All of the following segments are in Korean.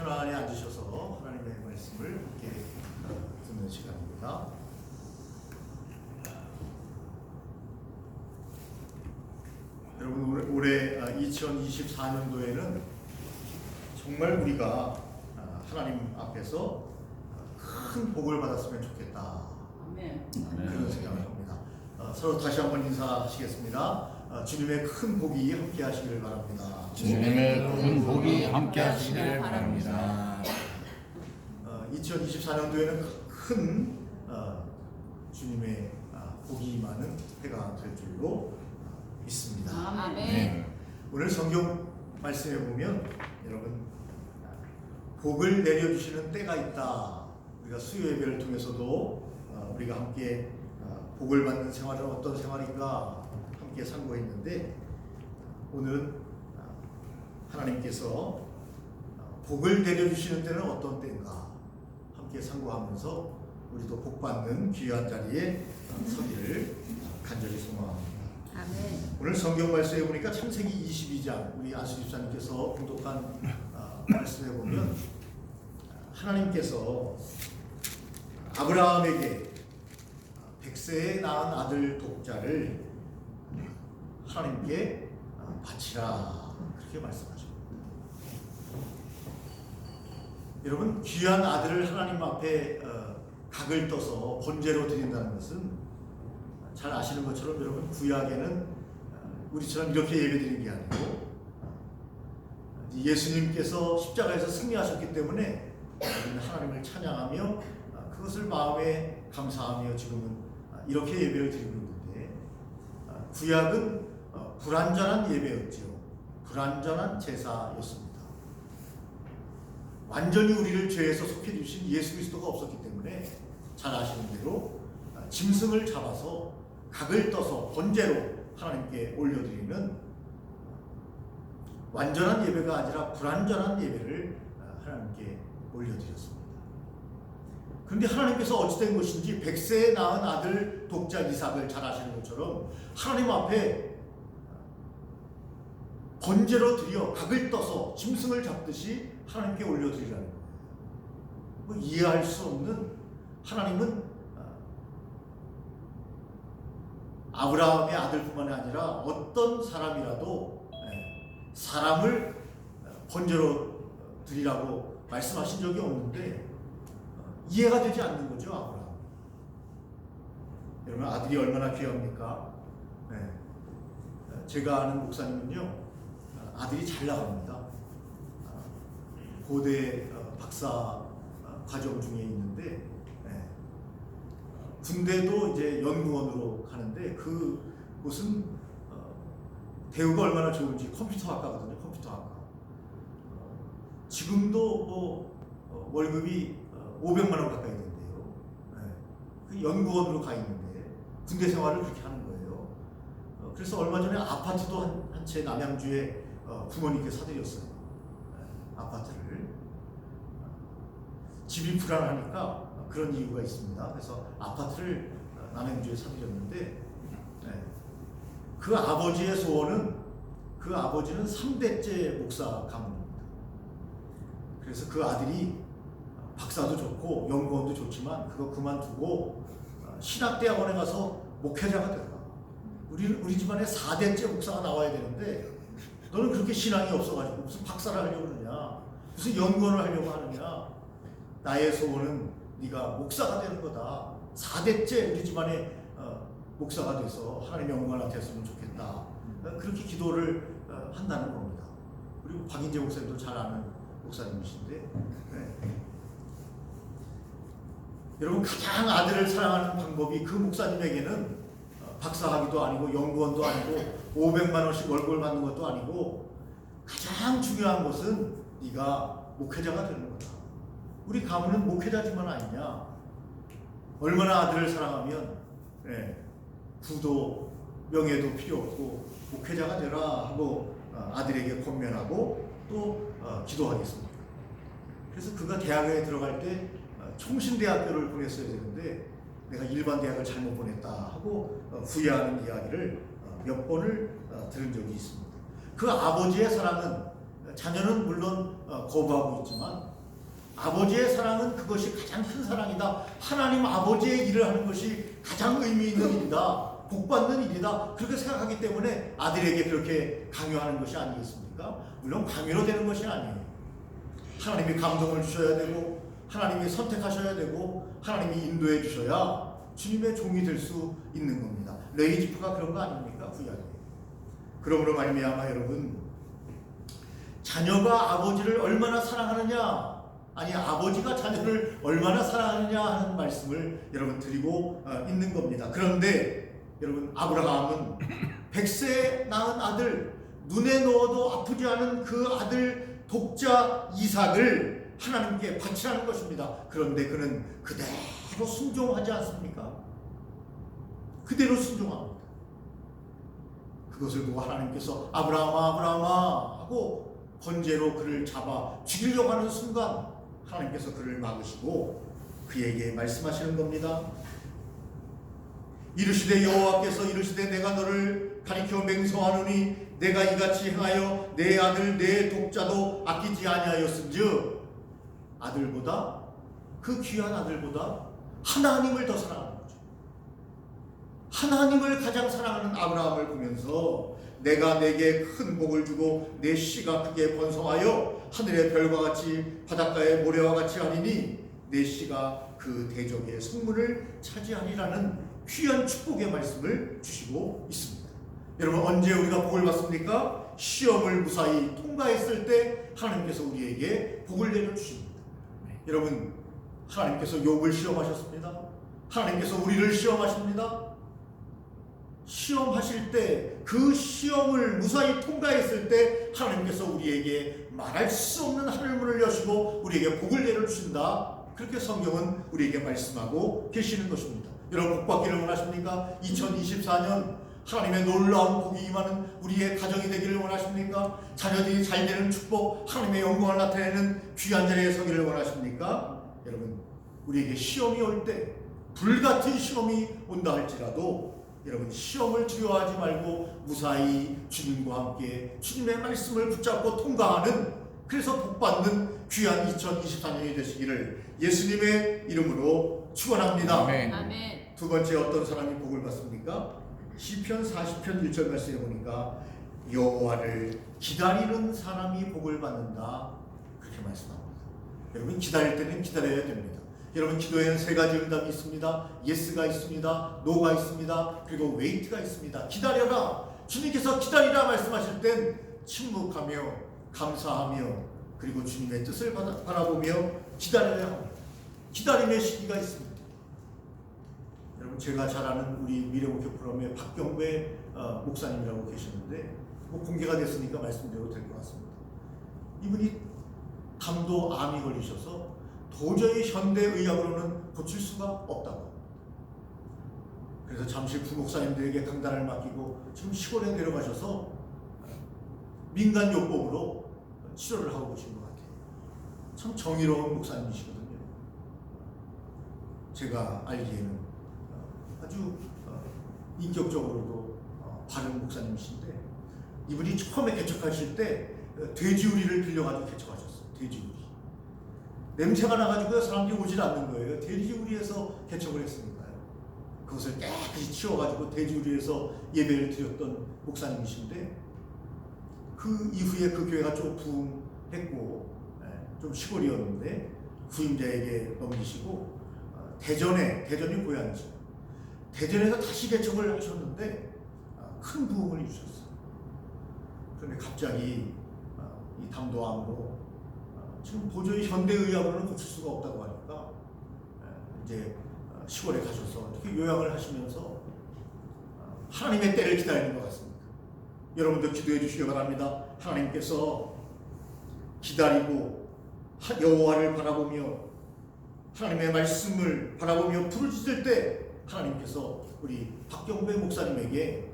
편안히 앉으셔서 하나님의 말씀을 함께 듣는 시간입니다. 여러분, 올해 2024년도에는 정말 우리가 하나님 앞에서 큰 복을 받았으면 좋겠다. 아멘. 그런 생각을 합니다. 서로 다시 한번 인사하시겠습니다. 주님의 큰 복이 함께 하시기를 바랍니다. 주님의 큰 복이 함께 하시기를 바랍니다. 2024년도에는 큰 주님의 복이 임하는 해가 될 줄로 믿습니다. 아멘. 오늘 성경 말씀에 보면 여러분, 복을 내려주시는 때가 있다. 우리가 수요 예배를 통해서도 우리가 함께 복을 받는 생활은 어떤 생활인가 함께 상고했는데, 오늘은 하나님께서 복을 내려주시는 때는 어떤 때인가 함께 상고하면서 우리도 복 받는 귀한 자리에 서기를 간절히 소망합니다. 아멘. 오늘 성경 말씀에 보니까 창세기 22장, 우리 안수 집사님께서 봉독한 말씀에 보면 하나님께서 아브라함에게 100세에 낳은 아들 독자를 하나님께 바치라, 그렇게 말씀하십니다. 여러분, 귀한 아들을 하나님 앞에 각을 떠서 번제로 드린다는 것은 잘 아시는 것처럼 여러분, 구약에는 우리처럼 이렇게 예배드린 게 아니고 예수님께서 십자가에서 승리하셨기 때문에 우리는 하나님을 찬양하며 그것을 마음에 감사하며 지금은 이렇게 예배를 드리고 있는데, 구약은 불완전한 예배였지요. 불완전한 제사였습니다. 완전히 우리를 죄에서 속해주신 예수 그리스도가 없었기 때문에 잘 아시는 대로 짐승을 잡아서 각을 떠서 번제로 하나님께 올려드리는 완전한 예배가 아니라 불완전한 예배를 하나님께 올려드렸습니다. 그런데 하나님께서 어찌된 것인지 100세에 낳은 아들 독자 이삭을 잘 아시는 것처럼 하나님 앞에 번제로 드려 각을 떠서 짐승을 잡듯이 하나님께 올려드리라는 거예요. 이해할 수 없는, 하나님은 아브라함의 아들뿐만 아니라 어떤 사람이라도 사람을 번제로 드리라고 말씀하신 적이 없는데 이해가 되지 않는 거죠, 아브라함. 여러분, 아들이 얼마나 귀합니까? 제가 아는 목사님은요, 아들이 잘 나갑니다. 고대 박사 과정 중에 있는데, 군대도 이제 연구원으로 가는데 그곳은 대우가 얼마나 좋은지, 컴퓨터학과거든요, 컴퓨터학과. 지금도 뭐 월급이 500만 원 가까이 된대요. 그 연구원으로 가 있는데 군대 생활을 그렇게 하는 거예요. 그래서 얼마 전에 아파트도 한 채 남양주에 부모님께 사드렸어요. 아파트를. 집이 불안하니까 그런 이유가 있습니다. 그래서 아파트를 남양주에 사드렸는데, 그 아버지의 소원은, 그 아버지는 3대째 목사 가문입니다. 그래서 그 아들이 박사도 좋고 연구원도 좋지만 그거 그만두고 신학대학원에 가서 목회자가 되라. 우리 집안에 4대째 목사가 나와야 되는데 너는 그렇게 신앙이 없어가지고 무슨 박사를 하려고 그러냐, 무슨 연구원을 하려고 하느냐. 나의 소원은 네가 목사가 되는 거다. 4대째 우리 집안에 목사가 돼서 하나님의 영광을 나타냈으면 좋겠다. 그렇게 기도를 한다는 겁니다. 그리고 박인재 목사님도 잘 아는 목사님이신데, 여러분, 가장 아들을 사랑하는 방법이 그 목사님에게는 박사학위도 아니고 연구원도 아니고 500만 원씩 월급을 받는 것도 아니고, 가장 중요한 것은 네가 목회자가 되는 거다. 우리 가문은 목회자지만 아니냐. 얼마나 아들을 사랑하면 부도 명예도 필요 없고 목회자가 되라 하고 아들에게 권면하고 또 기도하겠습니다. 그래서 그가 대학에 들어갈 때 총신대학교를 보냈어야 되는데 내가 일반 대학을 잘못 보냈다 하고 후회하는 이야기를 몇 번을 들은 적이 있습니다. 그 아버지의 사랑은, 자녀는 물론 거부하고 있지만 아버지의 사랑은 그것이 가장 큰 사랑이다. 하나님 아버지의 일을 하는 것이 가장 의미 있는 일이다. 복받는 일이다. 그렇게 생각하기 때문에 아들에게 그렇게 강요하는 것이 아니겠습니까? 물론 강요로 되는 것이 아니에요. 하나님이 감동을 주셔야 되고 하나님이 선택하셔야 되고 하나님이 인도해 주셔야 주님의 종이 될 수 있는 겁니다. 레이지프가 그런 거 아닙니까? 구약에. 그러므로 말미암아 여러분, 자녀가 아버지를 얼마나 사랑하느냐, 아니 아버지가 자녀를 얼마나 사랑하느냐 하는 말씀을 여러분 드리고 있는 겁니다. 그런데 여러분, 아브라함은 100세에 낳은 아들, 눈에 넣어도 아프지 않은 그 아들 독자 이삭을 하나님께 바치라는 것입니다. 그런데 그는 그대로 순종하지 않습니까? 그대로 순종합니다. 그것을 보고 하나님께서 아브라함아 아브라함아 하고 번제로 그를 잡아 죽이려고 하는 순간 하나님께서 그를 막으시고 그에게 말씀하시는 겁니다. 이르시되 여호와께서 이르시되 내가 너를 가리켜 맹세하노니 내가 이같이 행하여 내 아들 내 독자도 아끼지 아니하였은즉, 아들보다, 그 귀한 아들보다 하나님을 더 사랑하는 거죠. 하나님을 가장 사랑하는 아브라함을 보면서 내가 내게 큰 복을 주고 내 씨가 크게 번성하여 하늘의 별과 같이 바닷가의 모래와 같이 하리니 내 씨가 그 대적의 성문을 차지하리라는 귀한 축복의 말씀을 주시고 있습니다. 여러분, 언제 우리가 복을 받습니까? 시험을 무사히 통과했을 때 하나님께서 우리에게 복을 내려주십니다. 여러분, 하나님께서 욥을 시험하셨습니다. 하나님께서 우리를 시험하십니다. 시험하실 때, 그 시험을 무사히 통과했을 때 하나님께서 우리에게 말할 수 없는 하늘문을 여시고 우리에게 복을 내려주신다. 그렇게 성경은 우리에게 말씀하고 계시는 것입니다. 여러분, 복 받기를 원하십니까? 2024년 하나님의 놀라운 복이 임하는 우리의 가정이 되기를 원하십니까? 자녀들이 잘 되는 축복, 하나님의 영광을 나타내는 귀한 자리에 서기를 원하십니까? 여러분, 우리에게 시험이 올 때, 불같은 시험이 온다 할지라도 여러분, 시험을 두려워하지 말고 무사히 주님과 함께 주님의 말씀을 붙잡고 통과하는, 그래서 복받는 귀한 2024년이 되시기를 예수님의 이름으로 축원합니다. 아멘. 아멘. 두 번째, 어떤 사람이 복을 받습니까? 시편 40편 1절 말씀에 보니까 여호와를 기다리는 사람이 복을 받는다, 그렇게 말씀합니다. 여러분, 기다릴 때는 기다려야 됩니다. 여러분, 기도에는 세 가지 응답이 있습니다. 예스가 있습니다. 노가 있습니다. 그리고 웨이트가 있습니다. 기다려라, 주님께서 기다리라 말씀하실 땐 침묵하며 감사하며 그리고 주님의 뜻을 바라보며 기다려야 합니다. 기다림의 시기가 있습니다. 여러분, 제가 잘 아는 우리 미래목회 프로그램의 박경배 목사님이라고 계셨는데, 뭐 공개가 됐으니까 말씀드려도 될 것 같습니다. 이분이 담도 암이 걸리셔서 도저히 현대의학으로는 고칠 수가 없다고. 그래서 잠시 부목사님들에게 강단을 맡기고 지금 시골에 내려가셔서 민간요법으로 치료를 하고 계신 것 같아요. 참 정의로운 목사님이시거든요. 제가 알기에는 아주 인격적으로도 바른 목사님이신데, 이분이 처음에 개척하실 때 돼지우리를 빌려가지고 개척하셨어요. 돼지우리. 냄새가 나가지고 사람들이 오질 않는 거예요. 돼지우리에서 개척을 했으니까요. 그것을 깨끗이 치워가지고 돼지우리에서 예배를 드렸던 목사님이신데, 그 이후에 그 교회가 좀 부흥했고 좀 시골이었는데 후임자에게 넘기시고 대전이 고향이죠. 대전에서 다시 개척을 하셨는데 큰 부흥을 이루셨어요. 그런데 갑자기 이 담도암으로 지금 도저히 현대의학으로는 고칠 수가 없다고 하니까 이제 시골에 가셔서 이렇게 요양을 하시면서 하나님의 때를 기다리는 것 같습니다. 여러분도 기도해 주시기 바랍니다. 하나님께서 기다리고 여호와를 바라보며 하나님의 말씀을 바라보며 부르짖을 때 하나님께서 우리 박경배 목사님에게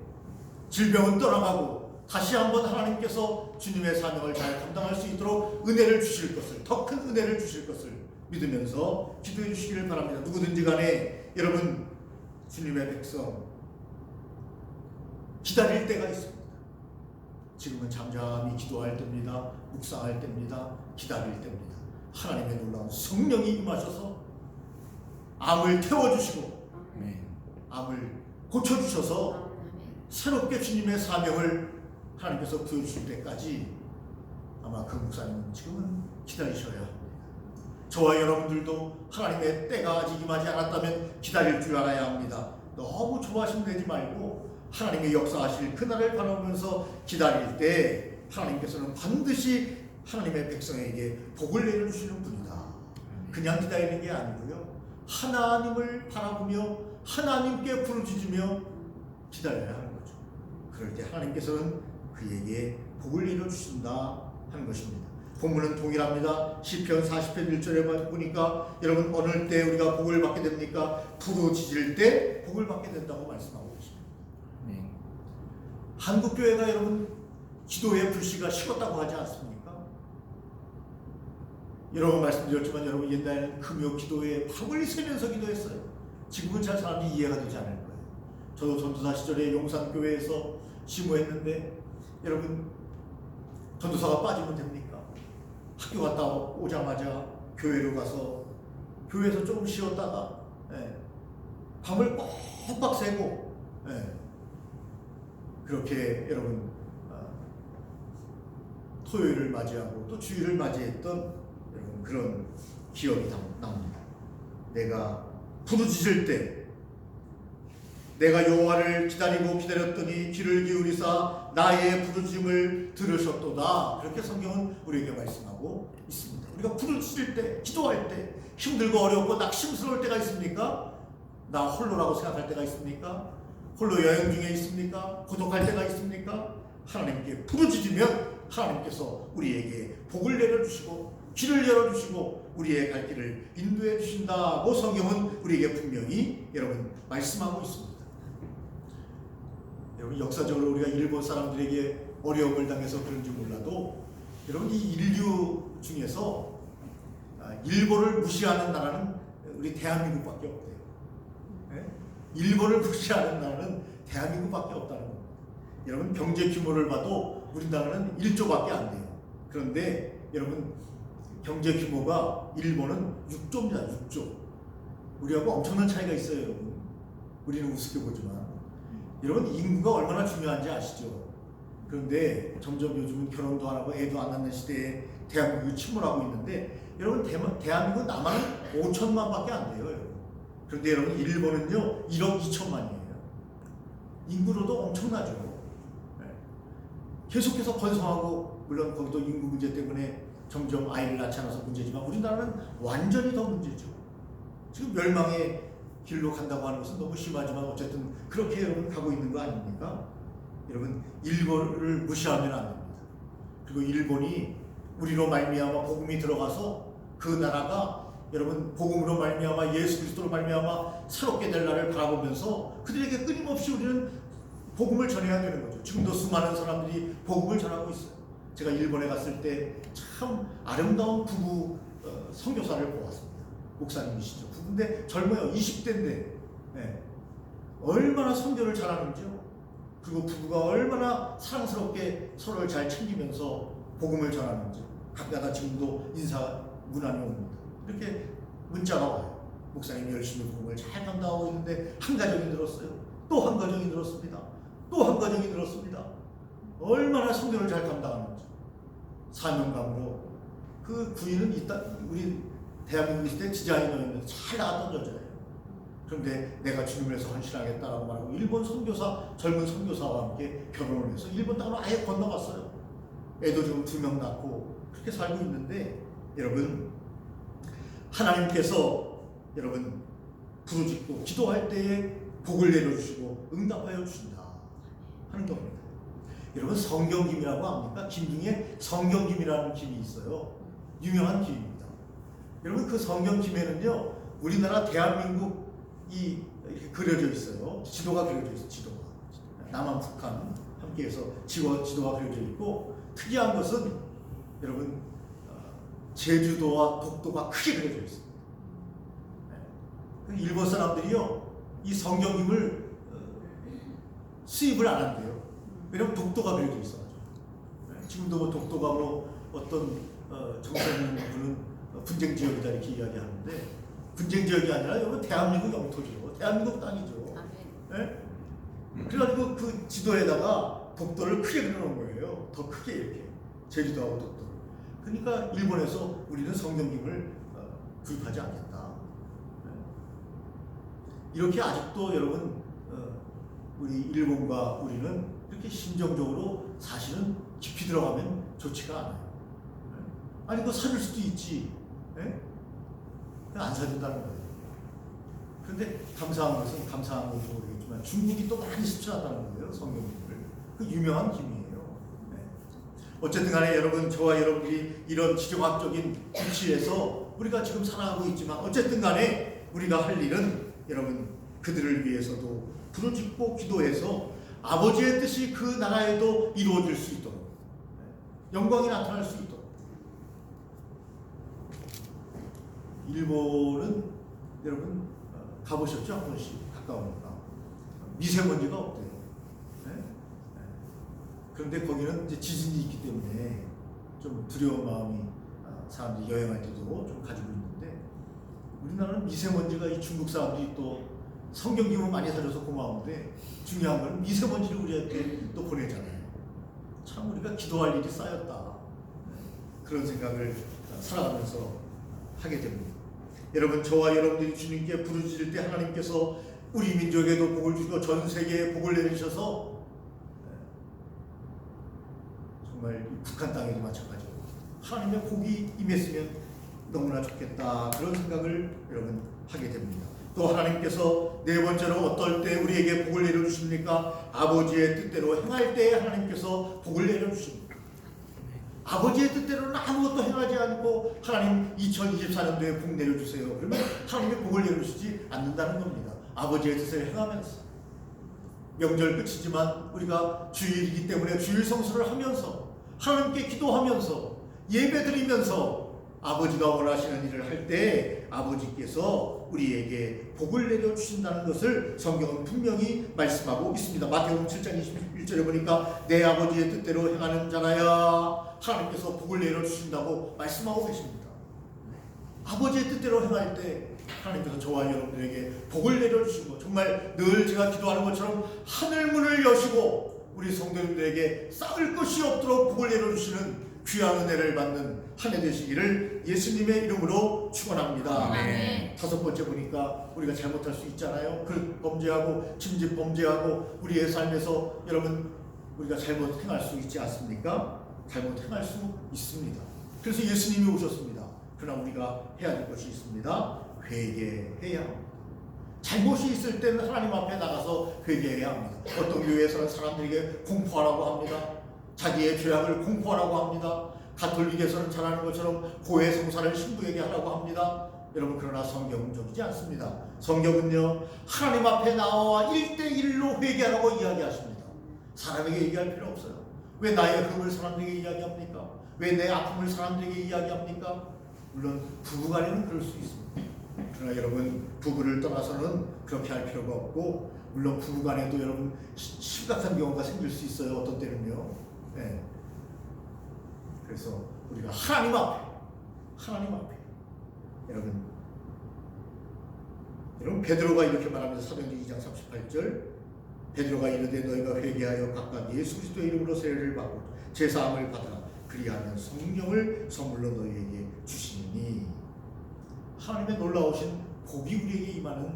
질병은 떠나가고 다시 한번 하나님께서 주님의 사명을 잘 감당할 수 있도록 은혜를 주실 것을, 더 큰 은혜를 주실 것을 믿으면서 기도해 주시기를 바랍니다. 누구든지 간에 여러분, 주님의 백성 기다릴 때가 있습니다. 지금은 잠잠히 기도할 때입니다. 묵상할 때입니다. 기다릴 때입니다. 하나님의 놀라운 성령이 임하셔서 암을 태워주시고 아멘. 암을 고쳐주셔서 새롭게 주님의 사명을 하나님께서 부여주실 때까지 아마 그 목사님은 지금은 기다리셔야 합니다. 저와 여러분들도 하나님의 때가 아직 임하지 않았다면 기다릴 줄 알아야 합니다. 너무 조바심 내지 말고 하나님의 역사하실 그날을 바라보면서 기다릴 때 하나님께서는 반드시 하나님의 백성에게 복을 내려주시는 분이다. 그냥 기다리는 게 아니고요, 하나님을 바라보며 하나님께 부르짖으며 기다려야 하는 거죠. 그럴 때 하나님께서는 그에게 복을 내려주신다 하는 것입니다. 본문은 동일합니다. 시편 40편 1절에 보니까 여러분 어느 때 우리가 복을 받게 됩니까? 부르짖을 때 복을 받게 된다고 말씀하고 계십니다. 아멘. 한국교회가 여러분 기도의 불씨가 식었다고 하지 않습니까? 여러 번 말씀드렸지만 여러분 옛날에는 금요 기도에 밤을 새면서 기도했어요. 지금은 잘 사람들이 이해가 되지 않을 거예요. 저도 전도사 시절에 용산교회에서 시무했는데 여러분 전도사가 빠지면 됩니까? 학교 갔다 오자마자 교회로 가서 교회에서 조금 쉬었다가 밤을 꼬박 새고 그렇게 여러분 토요일을 맞이하고 또 주일을 맞이했던 여러분 그런 기억이 납니다. 내가 부르짖을 때 내가 여호와를 기다리고 기다렸더니 귀를 기울이사 나의 부르짖음을 들으셨도다. 그렇게 성경은 우리에게 말씀하고 있습니다. 우리가 부르짖을 때, 기도할 때 힘들고 어렵고 낙심스러울 때가 있습니까? 나 홀로라고 생각할 때가 있습니까? 홀로 여행 중에 있습니까? 고독할 때가 있습니까? 하나님께 부르짖으면 하나님께서 우리에게 복을 내려주시고 길을 열어주시고 우리의 갈 길을 인도해 주신다고 성경은 우리에게 분명히 여러분 말씀하고 있습니다. 여러분 역사적으로 우리가 일본 사람들에게 어려움을 당해서 그런지 몰라도 여러분 이 인류 중에서 일본을 무시하는 나라는 우리 대한민국밖에 없대요. 일본을 무시하는 나라는 대한민국밖에 없다는 겁니다. 여러분 경제 규모를 봐도 우리나라는 1조밖에 안 돼요. 그런데 여러분 경제 규모가 일본은 6조입니다. 6조. 우리하고 엄청난 차이가 있어요. 여러분. 우리는 우습게 보지만 여러분 인구가 얼마나 중요한지 아시죠? 그런데 점점 요즘은 결혼도 안 하고 애도 안 낳는 시대에 대한민국이 침몰하고 있는데 여러분 대한민국 남한은 5천만밖에 안 돼요. 여러분. 그런데 여러분 일본은요 1억 2천만이에요. 인구로도 엄청나죠. 계속해서 번성하고 물론 거기도 인구 문제 때문에 점점 아이를 낳지 않아서 문제지만 우리나라는 완전히 더 문제죠. 지금 멸망의 길로 간다고 하는 것은 너무 심하지만 어쨌든 그렇게 여러분 가고 있는 거 아닙니까? 여러분 일본을 무시하면 안 됩니다. 그리고 일본이 우리로 말미암아 복음이 들어가서 그 나라가 여러분 복음으로 말미암아 예수 그리스도로 말미암아 새롭게 될 날을 바라보면서 그들에게 끊임없이 우리는 복음을 전해야 되는 거죠. 지금도 수많은 사람들이 복음을 전하고 있어요. 제가 일본에 갔을 때 참 아름다운 부부 선교사를 보았습니다. 목사님이시죠. 부부인데 젊어요. 20대인데 얼마나 선교를 잘하는지요. 그리고 부부가 얼마나 사랑스럽게 서로를 잘 챙기면서 복음을 전하는지 가끔가다 지금도 인사 문안이 옵니다. 이렇게 문자가 와요. 목사님이 열심히 복음을 잘 감당하고 있는데 한 가정이 늘었어요. 또 한 가정이 늘었습니다. 또 한 가정이 늘었습니다. 얼마나 선교를 잘 감당하는지. 사명감으로 그 부인은 우리 대한민국 있을 때 디자이너였는데 잘 나왔던 여자예요. 그런데 내가 주님을 위해서 헌신하겠다라고 말하고 일본 선교사 젊은 선교사와 함께 결혼을 해서 일본 땅으로 아예 건너갔어요. 애도 지금 2명 낳고 그렇게 살고 있는데 여러분 하나님께서 여러분 부르짖고 기도할 때에 복을 내려주시고 응답하여 주신다 하는 겁니다. 여러분 성경김이라고 압니까? 김 중에 성경김이라는 김이 있어요. 유명한 김입니다. 여러분 그 성경김에는요 우리나라 대한민국이 이렇게 그려져 있어요. 지도가 그려져 있어요. 지도가 남한 북한 함께해서 지도가 그려져 있고 특이한 것은 여러분 제주도와 독도가 크게 그려져 있습니다. 일본 사람들이요 이 성경김을 수입을 안 한대요. 왜냐면 독도가 그려져 있어가지고. 지금도 뭐 독도가 뭐 어떤 정선인 분은 분쟁 지역이다 이렇게 이야기하는데 분쟁 지역이 아니라 여기 대한민국 영토죠. 대한민국 땅이죠. 아멘. 예? 그래가지고 그 지도에다가 독도를 크게 그려놓은 거예요. 더 크게 이렇게 제주도하고 독도를. 그러니까 일본에서 우리는 성경김을 구입하지 않겠다. 예? 이렇게 아직도 여러분 우리 일본과 우리는 이렇게 심정적으로 사실은 깊이 들어가면 좋지가 않아요. 예? 아니 그거 사줄 수도 있지. 예? 안 사준다는 거예요. 그런데 감사한 것은 감사한 건지 모르겠지만 중국이 또 많이 수출한다는 거예요. 성경을. 그 유명한 김이에요. 네. 어쨌든 간에 여러분 저와 여러분들이 이런 지정학적인 위치에서 우리가 지금 살아가고 있지만 어쨌든 간에 우리가 할 일은 여러분 그들을 위해서도 부르짖고 기도해서 아버지의 뜻이 그 나라에도 이루어질 수 있도록 영광이 나타날 수 있도록. 일본은 여러분 가보셨죠? 한 번씩 가까우니까 미세먼지가 없대요. 네? 네. 그런데 거기는 이제 지진이 있기 때문에 좀 두려운 마음이 사람들이 여행할 때도 좀 가지고 있는데 우리나라는 미세먼지가 이 중국 사람들이 또 성경기문 많이 사줘서 고마운데 중요한 건 미세먼지를 우리한테 또 보내잖아요. 참 우리가 기도할 일이 쌓였다. 네. 그런 생각을 살아가면서 하게 됩니다. 여러분 저와 여러분들이 주님께 부르짖을 때 하나님께서 우리 민족에도 복을 주시고 전 세계에 복을 내리셔서 정말 북한 땅에도 마찬가지고 하나님의 복이 임했으면 너무나 좋겠다 그런 생각을 여러분 하게 됩니다. 또 하나님께서 네 번째로 어떨 때 우리에게 복을 내려주십니까? 아버지의 뜻대로 행할 때 하나님께서 복을 내려주십니다. 아버지의 뜻대로는 아무것도 행하지 않고 하나님 2024년도에 복 내려주세요. 그러면 하나님의 복을 내려주시지 않는다는 겁니다. 아버지의 뜻을 행하면서 명절 끝이지만 우리가 주일이기 때문에 주일 성수를 하면서 하나님께 기도하면서 예배드리면서 아버지가 원하시는 일을 할 때 아버지께서 우리에게 복을 내려주신다는 것을 성경은 분명히 말씀하고 있습니다. 마태복음 7장 21절에 보니까 내 아버지의 뜻대로 행하는 자라야 하나님께서 복을 내려주신다고 말씀하고 계십니다. 아버지의 뜻대로 행할 때 하나님께서 저와 여러분들에게 복을 내려주시고 정말 늘 제가 기도하는 것처럼 하늘문을 여시고 우리 성도님들에게 쌓을 것이 없도록 복을 내려주시는 귀한 은혜를 받는 한 해 되시기를 예수님의 이름으로 축원합니다. 아멘. 다섯 번째 보니까 우리가 잘못할 수 있잖아요. 그 범죄하고 침짓 범죄하고 우리의 삶에서 여러분 우리가 잘못 행할 수 있지 않습니까? 잘못 행할 수 있습니다. 그래서 예수님이 오셨습니다. 그러나 우리가 해야 될 것이 있습니다. 회개해야 합니다. 잘못이 있을 때는 하나님 앞에 나가서 회개해야 합니다. 어떤 교회에서는 사람들에게 공포하라고 합니다. 자기의 죄악을 공포하라고 합니다. 가톨릭에서는 잘 아는 것처럼 고해 성사를 신부에게 하라고 합니다. 여러분 그러나 성경은 적이지 않습니다. 성경은요 하나님 앞에 나와 1대1로 회개하라고 이야기하십니다. 사람에게 얘기할 필요 없어요. 왜 나의 흠을 사람들에게 이야기합니까? 왜 내 아픔을 사람들에게 이야기합니까? 물론 부부간에는 그럴 수 있습니다. 그러나 여러분 부부를 떠나서는 그렇게 할 필요가 없고 물론 부부간에도 여러분 심각한 경우가 생길 수 있어요. 어떤 때는요. 네. 그래서 우리가 하나님 앞에 여러분 베드로가 이렇게 말하면서 사도행전 2장 38절 베드로가 이르되 너희가 회개하여 각각 예수 그리스도의 이름으로 세례를 받고 제사함을 받으라 그리하면 성령을 선물로 너희에게 주시니 하나님의 놀라우신 복이 우리에게 임하는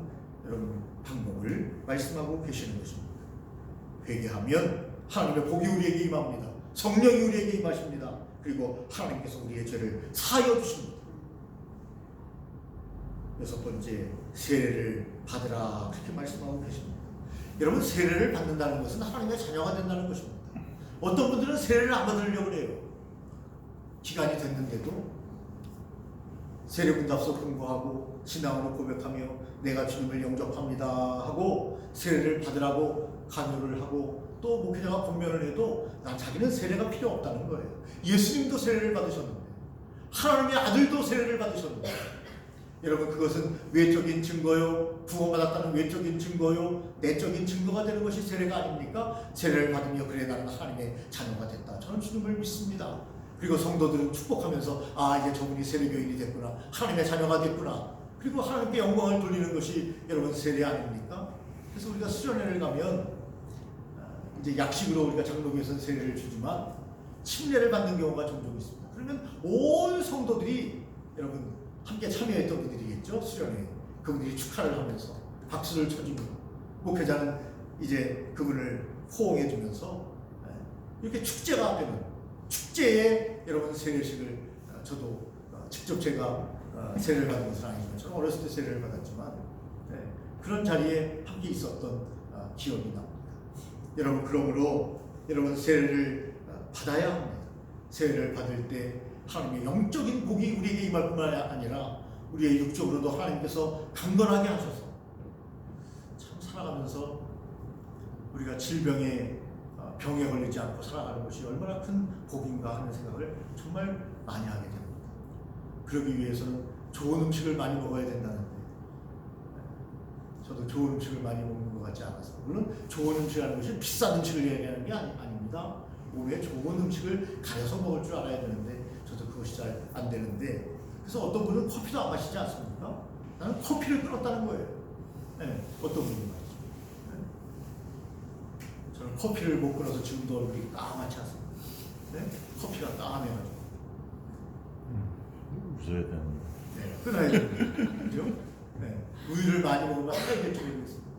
여러분 방법을 말씀하고 계시는 것입니다. 회개하면 하나님의 복이 우리에게 임합니다. 성령이 우리에게 임하십니다. 그리고 하나님께서 우리의 죄를 사하여 주십니다. 여섯 번째 세례를 받으라 그렇게 말씀하고 계십니다. 여러분 세례를 받는다는 것은 하나님의 자녀가 된다는 것입니다. 어떤 분들은 세례를 안 받으려고 해요. 기간이 됐는데도 세례문답서 공부하고 신앙으로 고백하며 내가 주님을 영접합니다 하고 세례를 받으라고 강요를 하고 또 목회자가 권면을 해도 자기는 세례가 필요 없다는 거예요. 예수님도 세례를 받으셨는데 하나님의 아들도 세례를 받으셨는데 여러분 그것은 외적인 증거요 구원받았다는 외적인 증거요 내적인 증거가 되는 것이 세례가 아닙니까? 세례를 받으며 그래 나는 하나님의 자녀가 됐다. 저는 주님을 믿습니다. 그리고 성도들은 축복하면서 아 이제 저분이 세례교인이 됐구나, 하나님의 자녀가 됐구나. 그리고 하나님께 영광을 돌리는 것이 여러분 세례 아닙니까? 그래서 우리가 수련회를 가면 이제 약식으로 우리가 장로교에서 세례를 주지만 침례를 받는 경우가 종종 있습니다. 그러면 온 성도들이 여러분 함께 참여했던 분들이겠죠. 수련회 그분들이 축하를 하면서 박수를 쳐주고 목회자는 이제 그분을 호응해 주면서 이렇게 축제가 되는 축제에 여러분 세례식을 저도 직접 제가 세례를 받은 것은 아니지만 저는 어렸을 때 세례를 받았지만 그런 자리에 함께 있었던 기억이 납니다. 여러분 그러므로 여러분 세례를 받아야 합니다. 세례를 받을 때 하나님의 영적인 복이 우리에게 임할 뿐만 아니라 우리의 육적으로도 하나님께서 강건하게 하셔서 참 살아가면서 우리가 병에 걸리지 않고 살아가는 것이 얼마나 큰 복인가 하는 생각을 정말 많이 하게 됩니다. 그러기 위해서는 좋은 음식을 많이 먹어야 된다는데 저도 좋은 음식을 많이 먹는 것 같지 않아서, 물론 좋은 음식이라는 것이 비싼 음식을 얘기하는 게 아닙니다. 몸에 좋은 음식을 가려서 먹을 줄 알아야 되는데 저도 그것이 잘 안 되는데, 그래서 어떤 분은 커피도 안 마시지 않습니까? 나는 커피를 끊었다는 거예요. 어떤 분이 말이죠. 저는 커피를 못 끊어서 지금도 얼굴이 까맣지 않습니다. 커피가 까매가지고. 웃어야 되는데. 끊어야 됩니다. 그죠? 우유를 많이 먹으면 하얘질 줄 모르겠습니다.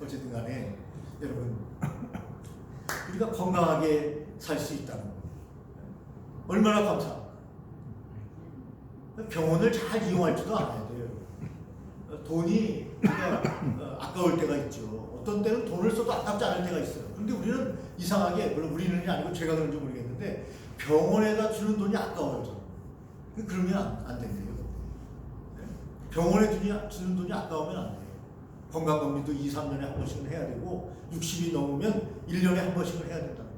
어쨌든 간에 여러분 우리가 건강하게 살 수 있다는 거 얼마나 감사합니까? 병원을 잘 이용할 줄도 알아야 돼요. 돈이 우리가 아까울 때가 있죠. 어떤 때는 돈을 써도 아깝지 않을 때가 있어요. 그런데 우리는 이상하게, 물론 우리는 아니고 제가 그런지 모르겠는데 병원에다 주는 돈이 아까워요. 저는. 그러면 안 된대요. 병원에 주는 돈이 아까우면 안 돼요. 건강검진도 2, 3년에 한 번씩은 해야 되고 60이 넘으면 1년에 한 번씩은 해야 된다는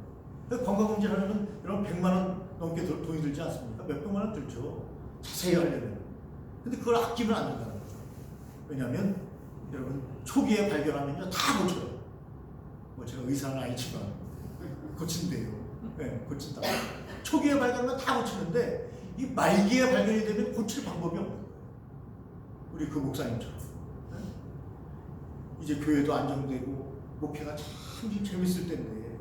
거예요. 건강검진 하려면 여러분 100만 원 넘게 돈이 들지 않습니까? 몇백만 원 들죠. 자세히 하려면. 근데 그걸 아끼면 안 된다는 거죠. 왜냐하면 여러분 초기에 발견하면요 다 고쳐요. 뭐 제가 의사는 아니지만 고친대요. 고친다. 초기에 발견하면 다 고치는데 이 말기에 발견이 되면 고칠 방법이 없는 거예요. 우리 그 목사님처럼. 이제 교회도 안정되고 목회가 참 재밌을 텐데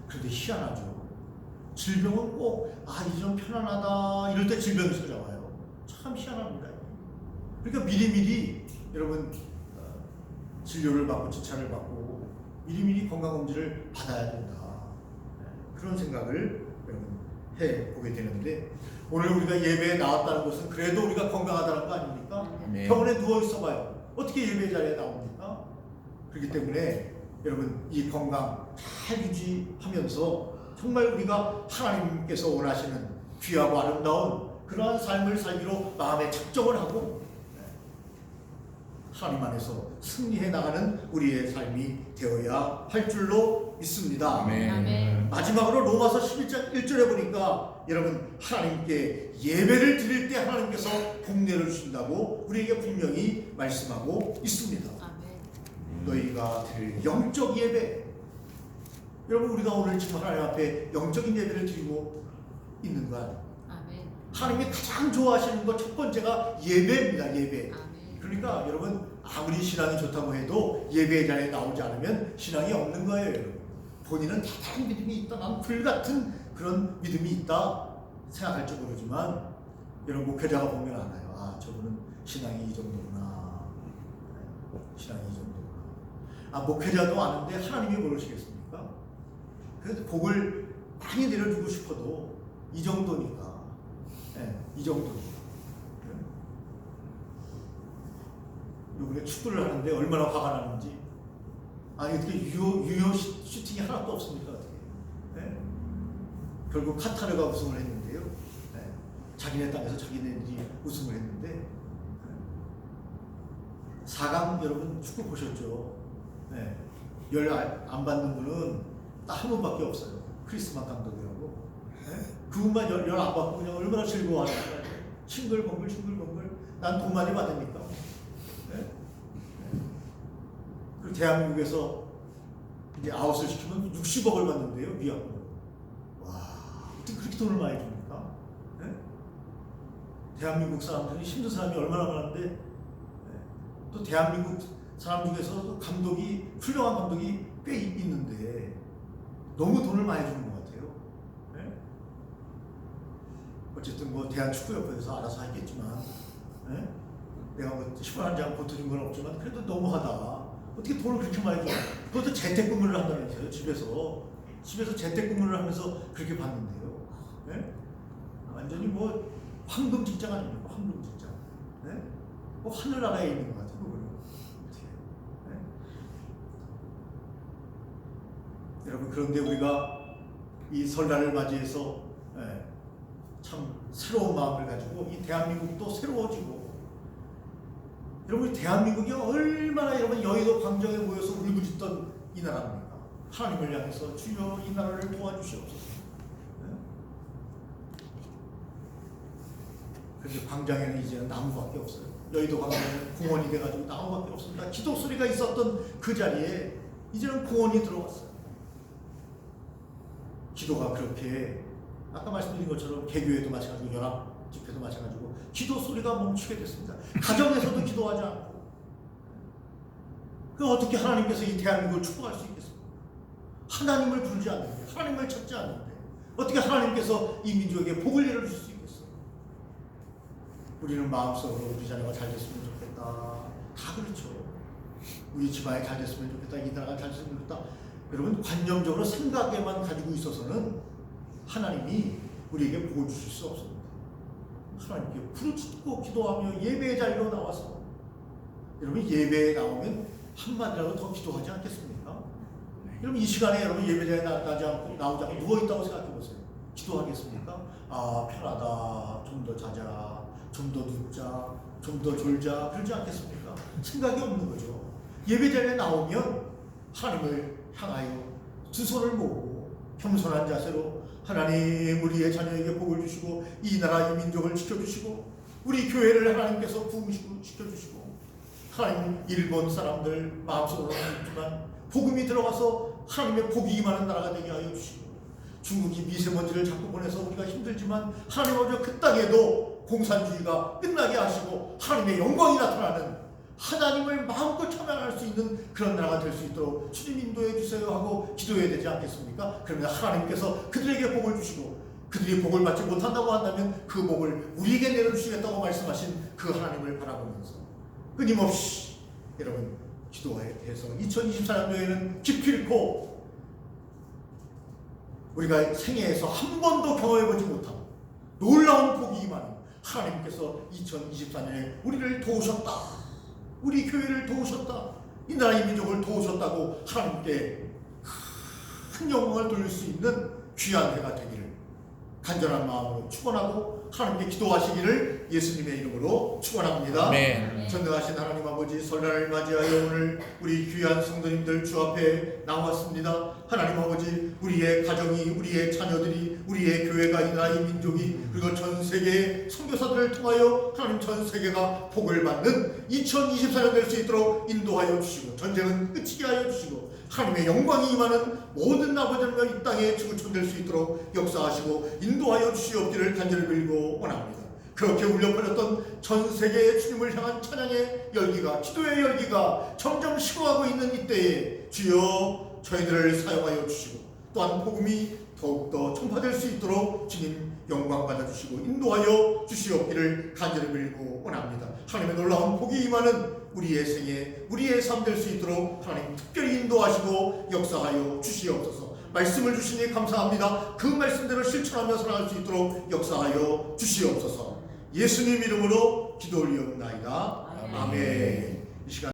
그런데 희한하죠. 질병은 꼭 이제 좀 편안하다 이럴 때 질병이 찾아와요. 참 희한합니다. 그러니까 미리미리 여러분 진료를 받고 진찰을 받고 미리미리 건강검진을 받아야 된다. 그런 생각을 여러분 해보게 되는데, 오늘 우리가 예배에 나왔다는 것은 그래도 우리가 건강하다는 거 아닙니까? 네. 병원에 누워있어봐요. 어떻게 예배 자리에 나옵니까? 그렇기 때문에 여러분 이 건강 잘 유지하면서 정말 우리가 하나님께서 원하시는 귀하고 아름다운 그러한 삶을 살기로 마음에 작정을 하고 하나님 안에서 승리해 나가는 우리의 삶이 되어야 할 줄로 믿습니다. 아멘. 마지막으로 로마서 11장 1절에 보니까 여러분 하나님께 예배를 드릴 때 하나님께서 복례를 주신다고 우리에게 분명히 말씀하고 있습니다. 아멘. 너희가 드릴 영적 예배, 여러분 우리가 오늘 지금 하나님 앞에 영적인 예배를 드리고 있는 거 아니에요? 아멘. 하나님이 가장 좋아하시는 것 첫 번째가 예배입니다. 예배. 아멘. 그러니까 여러분 아무리 신앙이 좋다고 해도 예배 자리에 나오지 않으면 신앙이 없는 거예요. 여러분. 본인은 대단한 믿음이 있다, 난 불같은 그런 믿음이 있다 생각할지 모르지만 여러분 목회자가 보면 알아요. 저분은 신앙이 이 정도구나. 신앙이 이 정도구나. 목회자도 아는데 하나님이 모르시겠습니까? 그래서 복을 많이 내려주고 싶어도 이 정도니까. 이 정도니까. 요번에 축구를 하는데 얼마나 화가 나는지. 어떻게 유효 슈팅이 하나도 없습니까? 어떻게? 결국 카타르가 우승을 했는데요. 자기네 땅에서 자기네들이 우승을 했는데 4강 여러분 축구 보셨죠? 열 안 받는 분은 딱 한 분밖에 없어요. 크리스만 감독이라고. 그분만 열 안 받고 그냥 얼마나 즐거워하는 거예요. 싱글벙글 싱글벙글. 난 돈 많이 받으니까. 그리고 대한민국에서 이제 아웃을 시키면 60억을 받는데요, 위약금. 와, 어떻게 그렇게 돈을 많이 줍니까? 예? 대한민국 사람들이 힘든 사람이 얼마나 많은데, 예? 또 대한민국 사람 중에서 감독이, 훌륭한 감독이 꽤 있는데 너무 돈을 많이 주는 것 같아요. 예? 어쨌든 뭐 대한축구협회에서 알아서 하겠지만, 예? 내가 뭐 10원 한 장 보태준 건 없지만 그래도 너무하다. 어떻게 돈을 그렇게 많이 줘? 그것도 재택근무를 한다면서요. 집에서 재택근무를 하면서 그렇게 받는데요. 예? 완전히 뭐 황금 직장 아닙니까? 황금 직장. 예? 뭐 하늘나라에 있는 것 같아요. 그거는. 어떻게 해요? 예? 여러분, 그런데 우리가 이 설날을 맞이해서, 예, 참 새로운 마음을 가지고 이 대한민국도 새로워지고, 여러분, 대한민국이 얼마나 여러분 여의도 광장에 모여서 울부짖던 이 나라입니까? 하나님을 향해서 주여 이 나라를 도와주시옵소서. 네? 그런데 광장에는 이제는 나무밖에 없어요. 여의도 광장에는 공원이 돼가지고 나무밖에 없습니다. 기도 소리가 있었던 그 자리에 이제는 공원이 들어왔어요. 기도가 그렇게 아까 말씀드린 것처럼 개교회도 마찬가지고 연합 집회도 마찬가지고 기도 소리가 멈추게 됐습니다. 가정에서도 기도하지 않고, 그 어떻게 하나님께서 이 대한민국을 축복할 수 있겠습니까? 하나님을 부르지 않는데, 하나님을 찾지 않는데 어떻게 하나님께서 이 민족에게 복을 내려주실 수 있겠어요? 우리는 마음속으로 우리 자녀가 잘 됐으면 좋겠다, 다 그렇죠. 우리 집안이 잘 됐으면 좋겠다, 이 나라가 잘 됐으면 좋겠다. 여러분, 관념적으로 생각에만 가지고 있어서는 하나님이 우리에게 복을 주실 수 없습니다. 하나님께 부르짖고 기도하며 예배의 자리로 나와서, 여러분, 예배에 나오면 한마디라도 더 기도하지 않겠습니까? 여러분, 이 시간에 여러분 예배 자리에 나오지 않고 누워있다고 생각해 보세요. 기도하겠습니까? 아, 편하다, 좀 더 자자, 좀 더 눕자, 좀 더 졸자, 그러지 않겠습니까? 생각이 없는 거죠. 예배 자리에 나오면 하나님을 향하여 두 손을 모으고 겸손한 자세로 하나님, 우리의 자녀에게 복을 주시고 이 나라 이 민족을 지켜주시고 우리 교회를 하나님께서 부흥시켜주시고, 하나님, 일본 사람들 마음속으로는 있지만 복음이 들어가서 하나님의 복이 임하는 나라가 되게 하여 주시고, 중국이 미세먼지를 자꾸 보내서 우리가 힘들지만 하나님 아버지 그 땅에도 공산주의가 끝나게 하시고 하나님의 영광이 나타나는, 하나님을 마음껏 찬양할 수 있는 그런 나라가 될 수 있도록 주님 인도해 주세요 하고 기도해야 되지 않겠습니까? 그러면 하나님께서 그들에게 복을 주시고, 그들이 복을 받지 못한다고 한다면 그 복을 우리에게 내려주시겠다고 말씀하신 그 하나님을 바라보면서 끊임없이 여러분 기도해서 2024년도에는 기필코 우리가 생애에서 한 번도 경험해보지 못한 놀라운 복이 임하는, 하나님께서 2024년에 우리를 도우셨다, 우리 교회를 도우셨다, 이 나라의 민족을 도우셨다고 하나님께 큰 영광을 돌릴 수 있는 귀한 해가 되기를 간절한 마음으로 축원하고 하나님께 기도하시기를 예수님의 이름으로 축원합니다. 아멘. 전능하신 하나님 아버지, 설날을 맞이하여 오늘 우리 귀한 성도님들 주 앞에 나왔습니다. 하나님 아버지, 우리의 가정이, 우리의 자녀들이, 우리의 교회가, 이 나라의 민족이, 그리고 전 세계의 선교사들을 통하여 하나님 전 세계가 복을 받는 2024년 될 수 있도록 인도하여 주시고, 전쟁은 끝이게 하여 주시고, 하나님의 영광이 임하는 모든 아버지와 이 땅에 지구촌될 수 있도록 역사하시고 인도하여 주시옵기를 간절히 빌고 원합니다. 그렇게 울려퍼졌던 전 세계의 주님을 향한 찬양의 열기가, 기도의 열기가 점점 식어가고 있는 이때에 주여 저희들을 사용하여 주시고, 또한 복음이 더욱더 전파될 수 있도록 주님 영광 받아주시고 인도하여 주시옵기를 간절히 빌고 원합니다. 하나님의 놀라운 복이 임하는 우리의 생애, 우리의 삶 될 수 있도록 하나님 특별히 인도하시고 역사하여 주시옵소서. 말씀을 주시니 감사합니다. 그 말씀대로 실천하며 살아갈 수 있도록 역사하여 주시옵소서. 예수님 이름으로 기도 올리옵나이다. 아멘. 이 시간